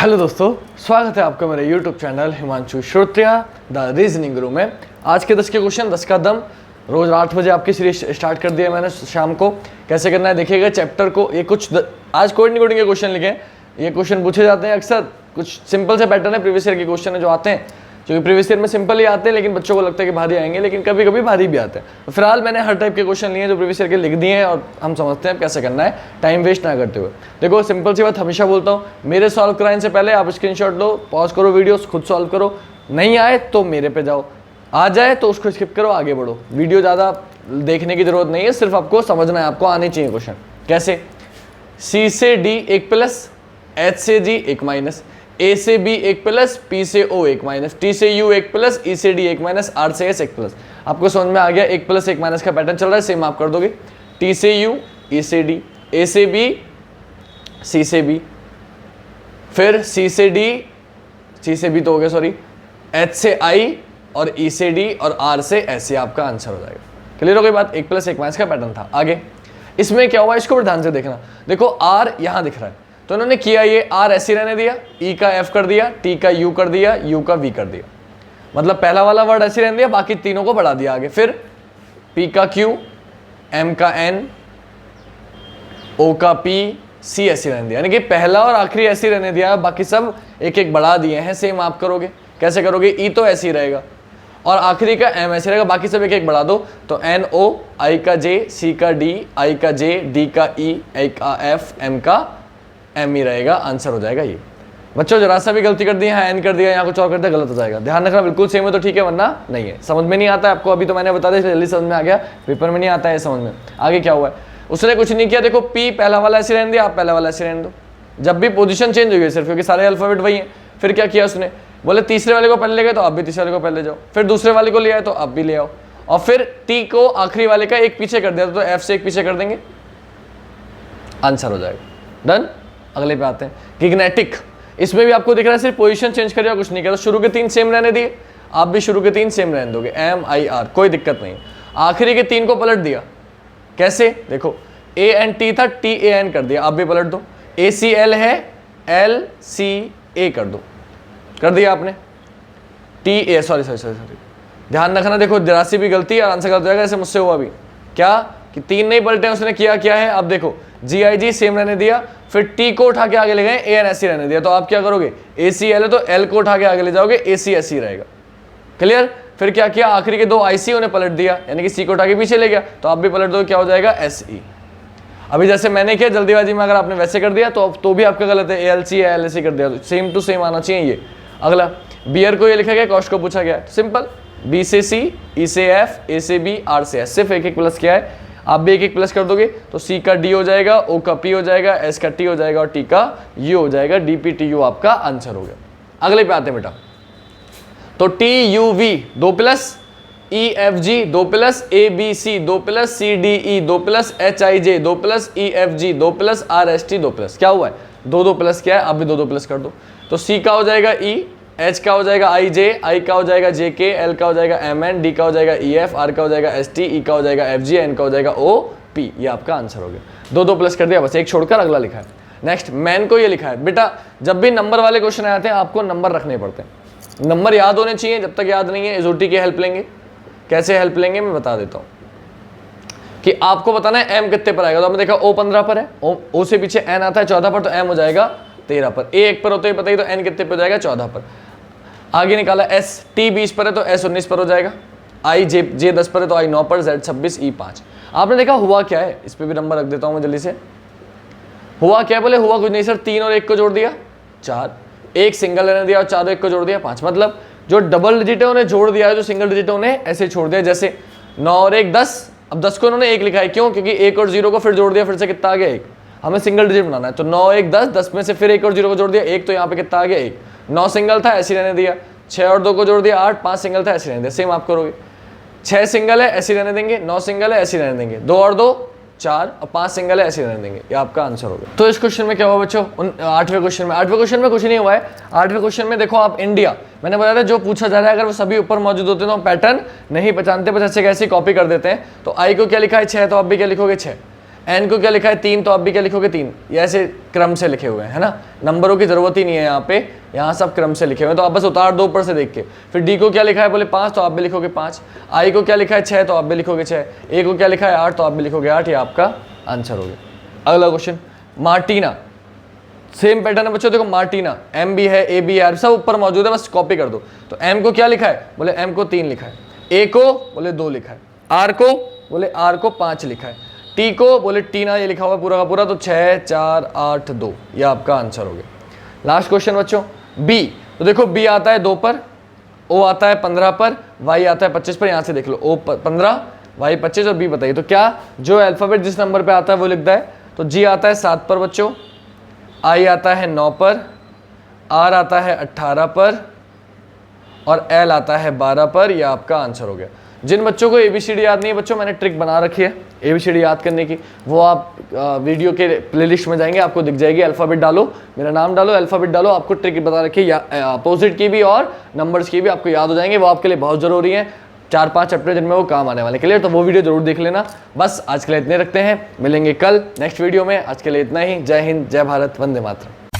Hello दोस्तों, स्वागत है आपका मेरे YouTube channel Himanshu Shrotriya the reasoning guru में। आज के 10 के क्वेश्चन 10 का दम रोज 8 बजे आपकी सीरीज स्टार्ट कर दिया मैंने शाम को। कैसे करना है देखिएगा चैप्टर को। ये कुछ आज कोडिंग कोडिंग के क्वेश्चन लिखे हैं। ये क्वेश्चन पूछे जाते हैं अक्सर, कुछ सिंपल से पैटर्न है प्रीवियस ईयर के क्वेश्चन है जो आते हैं, क्योंकि प्रीवियस ईयर में सिंपल ही आते हैं लेकिन बच्चों को लगता है कि भारी आएंगे, लेकिन कभी कभी भारी भी आते हैं। तो फिलहाल मैंने हर टाइप के क्वेश्चन लिए जो प्रीवियस ईयर के लिख दिए हैं और हम समझते हैं कैसे करना है टाइम वेस्ट ना करते हुए। देखो सिंपल सी बात हमेशा बोलता हूँ, मेरे सॉल्व कराने से पहले आप स्क्रीनशॉट लो, पॉज करो वीडियो, खुद सॉल्व करो। नहीं आए तो मेरे पे जाओ, आ जाए तो उसको स्किप करो, आगे बढ़ो। वीडियो ज़्यादा देखने की जरूरत नहीं है, सिर्फ आपको समझना है, आपको आने चाहिए क्वेश्चन। कैसे? सी से डी 1 प्लस, एच से जी 1 माइनस, ए से बी 1 प्लस, पी से ओ 1 माइनस, टी से यू 1 प्लस, ई से डी 1 माइनस, आर से एस 1 प्लस। आपको समझ में आ गया? 1 प्लस 1 माइनस का पैटर्न चल रहा है, सेम आप कर दोगे। टी से यू, ई से डी, ए से बी, सी से बी, फिर सी से डी, सी से बी तो हो गया सॉरी, एच से आई और ई से डी और आर से एस, ये आपका आंसर हो जाएगा। क्लियर हो गई बात? 1 प्लस 1 माइनस का पैटर्न था। आगे इसमें क्या हुआ, इसको भी ध्यान से देखना। देखो आर यहां दिख रहा है, तो इन्होंने किया ये आर ऐसे रहने दिया, ई का एफ कर दिया, टी का यू कर दिया, यू का वी कर दिया। मतलब पहला वाला वर्ड ऐसे रहने दिया, बाकी तीनों को बढ़ा दिया आगे। फिर पी का क्यू, एम का एन, ओ का पी, सी ऐसे रहने दिया। यानी कि पहला और आखिरी ऐसे रहने दिया, बाकी सब एक एक बढ़ा दिए हैं। सेम आप करोगे। कैसे करोगे? ई तो ऐसे ही रहेगा और आखिरी का एम ऐसे रहेगा, बाकी सब एक एक बढ़ा दो। तो एन ओ, आई का जे, सी का डी, आई का जे, डी का ई, आई का एफ, एम का एम ही रहेगा। आंसर हो जाएगा ये। बच्चों जरा सा भी गलती कर दी, यहाँ एन कर दिया, यहाँ कुछ और कर दिया, गलत हो जाएगा। ध्यान रखना, बिल्कुल सेम है तो ठीक है, वरना नहीं है। समझ में नहीं आता है आपको, अभी तो मैंने बता दिया, जल्दी समझ में आ गया। पेपर में नहीं आता है समझ में। आगे क्या हुआ है? उसने कुछ नहीं किया। देखो पी पहला वाला ऐसे रहने दिया, आप पहला वाला ऐसे रहने दो। जब भी पोजीशन चेंज हुई है सिर्फ, क्योंकि सारे अल्फाबेट वही है। फिर क्या किया उसने? बोले तीसरे वाले को पहले ले गए तो आप भी तीसरे वाले को पहले जाओ, फिर दूसरे वाले को ले आए तो आप भी ले आओ, और फिर टी को आखिरी वाले का एक पीछे कर दिया तो एफ से एक पीछे कर देंगे, आंसर हो जाएगा। डन। अगले पे आते हैं, किग्नेटिक। इसमें भी आपको दिख रहा है सिर्फ पोजीशन चेंज करिए, कुछ नहीं किया। तो शुरू के 3 सेम रहने दिए, आप भी शुरू के 3 सेम रहने दोगे, एम आई आर, कोई दिक्कत नहीं। आखिरी के 3 को पलट दिया। कैसे? देखो ए एन टी था, टी ए एन कर दिया, आप भी पलट दो। ए सी एल है, एल सी ए कर दो, कर दिया आपने। T A sorry sorry sorry sorry, ध्यान रखना। देखो जरा सी भी गलती और आंसर गलत हो जाएगा। ऐसे मुझसे हुआ भी क्या कि 3 नहीं पलटे, उसने किया क्या है। अब देखो जी आई जी सेम रहने दिया, फिर टी को उठा के आगे ले गए, ए एन एस सी रहने दिया। तो आप क्या करोगे? ए सी एल है तो एल को उठा के आगे ले जाओगे, ए सी एस सी रहेगा। क्लियर? फिर क्या किया? आखिरी के 2 आई सी उन्हें पलट दिया, यानी कि सी को उठा के पीछे ले गया, तो आप भी पलट दो, क्या हो जाएगा? S E. अभी जैसे मैंने किया जल्दीबाजी में, अगर आपने वैसे कर दिया तो भी आपका गलत है। A L C L S C कर दिया, तो सेम टू सेम आना चाहिए ये। अगला बियर को ये लिखा गया, कॉस्ट को पूछा गया, सिंपल। बी से सी, ई से एफ, ए से बी, आर से एस, सिर्फ एक एक प्लस किया है। आप भी एक एक प्लस कर दोगे तो सी का डी हो जाएगा, ओ का पी हो जाएगा, एस का टी हो जाएगा और टी का यू हो जाएगा। डी पी टी यू आपका आंसर हो गया। अगले पे आते हैं बेटा। तो T U V 2 plus, E F G 2 plus, A B C 2 plus, C D E 2 plus, H I J 2 plus, E F G 2 plus, R S T 2 plus. क्या हुआ है? 2 प्लस किया है, आप भी 2 प्लस कर दो। तो सी का हो जाएगा ई, एच का हो जाएगा आई जे, आई का हो जाएगा जे के, एल का हो जाएगा एम एन, डी का हो जाएगा ई एफ, आर का हो जाएगा एस टी, ई का हो जाएगा एफ जी, एन का हो जाएगा ओ पी। ये आपका आंसर हो गया। 2 प्लस कर दिया, बस एक छोड़कर अगला लिखा है। नेक्स्ट मैन को ये लिखा है। बेटा जब भी नंबर वाले क्वेश्चन आते हैं आपको नंबर रखने पड़ते हैं, नंबर याद होने चाहिए। जब तक याद नहीं है एसओटी की हेल्प लेंगे। कैसे हेल्प लेंगे मैं बता देता हूँ कि आपको बताना है एम कितने पर आएगा। तो आपने देखा ओ 15 पर है, ओ से पीछे एन आता है 14 पर, तो एम हो जाएगा 13 पर। ए 1 पर होते ही बताइए तो एन कितने पर हो जाएगा? 14 पर। आगे निकाला एस, टी 20 पर है तो एस 19 पर हो जाएगा। आई जे 10 पर है तो आई 9 पर, जेड 26, ई 5। आपने देखा हुआ क्या है? इस पर भी नंबर रख देता हूँ मैं जल्दी से। हुआ क्या? बोले हुआ कुछ नहीं सर, 3 और 1 को जोड़ दिया 4, एक सिंगल रहने दिया और 4 और 1 को जोड़ दिया 5। मतलब जो डबल डिजिट है उन्हें जोड़ दिया है, जो सिंगल डिजिट है उन्हें ऐसे छोड़ दिया। जैसे 9 और 1 10, अब 10 को उन्होंने 1 लिखा है, क्यों? क्योंकि 1 और 0 को फिर जोड़ दिया, फिर से कितना आ गया? 1। हमें सिंगल डिजिट बनाना है तो 9 1 10, 10 में से फिर 1 और 0 को जोड़ दिया 1, तो यहाँ पे कितना आ गया? 1। 9 सिंगल था ऐसे रहने दिया, 6 और 2 को जोड़ दिया 8, 5 सिंगल था ऐसे रहने दिया। सेम आप करोगे। 6 सिंगल है ऐसे रहने देंगे, 9 सिंगल है ऐसे रहने देंगे, 2 और 2 4 और 5 सिंगल है ऐसे रहने देंगे। ये आपका आंसर होगा। तो इस क्वेश्चन में क्या हुआ बच्चों? 8वें क्वेश्चन में कुछ नहीं हुआ है। 8वें क्वेश्चन में देखो आप इंडिया, मैंने बताया था जो पूछा जा रहा है अगर वो सभी ऊपर मौजूद होते हैं तो हम पैटर्न नहीं पहचानते, बस ऐसे कैसे कॉपी कर देते हैं। तो आई को क्या लिखा है? 6, तो आप भी क्या लिखोगे? 6। एन को क्या लिखा है 3, तो आप भी क्या लिखोगे 3, ये ऐसे क्रम से लिखे हुए हैं, है ना, नंबरों की जरूरत ही नहीं है यहाँ पे, यहाँ सब क्रम से लिखे हुए हैं, तो आप बस उतार दो ऊपर से देख के। फिर डी को क्या लिखा है बोले 5, तो आप भी लिखोगे 5, आई को क्या लिखा है 6, तो आप भी लिखोगे 6, ए को क्या लिखा है 8, तो आप भी लिखोगे 8, ये आपका आंसर हो गया। अगला क्वेश्चन, मार्टिना, सेम पैटर्न है बच्चों, देखो मार्टिना, एम भी है, ए भी है, सब ऊपर मौजूद है, बस कॉपी कर दो। तो एम को क्या लिखा है बोले एम को 3 लिखा है, ए को बोले 2 लिखा है, आर को बोले आर को 5 लिखा है, टी को बोले टीना ये लिखा हुआ है पूरा का पूरा, तो 6 4 8 2, ये आपका आंसर हो गया। लास्ट क्वेश्चन बच्चों, बी, तो देखो बी आता है 2 पर, ओ आता है 15 पर, वाई आता है 25 पर, यहाँ से देख लो ओ 15, वाई 25 और बी बताइए। तो क्या जो अल्फाबेट जिस नंबर पे आता है वो लिखता है, तो जी आता है 7 पर बच्चों, आई आता है 9 पर, आर आता है 18 पर और एल आता है 12 पर, यह आपका आंसर हो गया। जिन बच्चों को एबीसीडी याद नहीं है बच्चों, मैंने ट्रिक बना रखी है एबीसीडी याद करने की, वो आप वीडियो के प्लेलिस्ट में जाएंगे, आपको दिख जाएगी, अल्फाबेट डालो, मेरा नाम डालो, अल्फाबेट डालो, आपको ट्रिक बता रखी है, अपोजिट की भी और नंबर्स की भी आपको याद हो जाएंगे, वो आपके लिए बहुत ज़रूरी है, 4-5 चैप्टर जिनमें वो काम आने वाले के लिए, तो वो वीडियो जरूर देख लेना। बस आज के लिए इतने रखते हैं, मिलेंगे कल नेक्स्ट वीडियो में, आज के लिए इतना ही। जय हिंद, जय भारत, वंदे मातरम।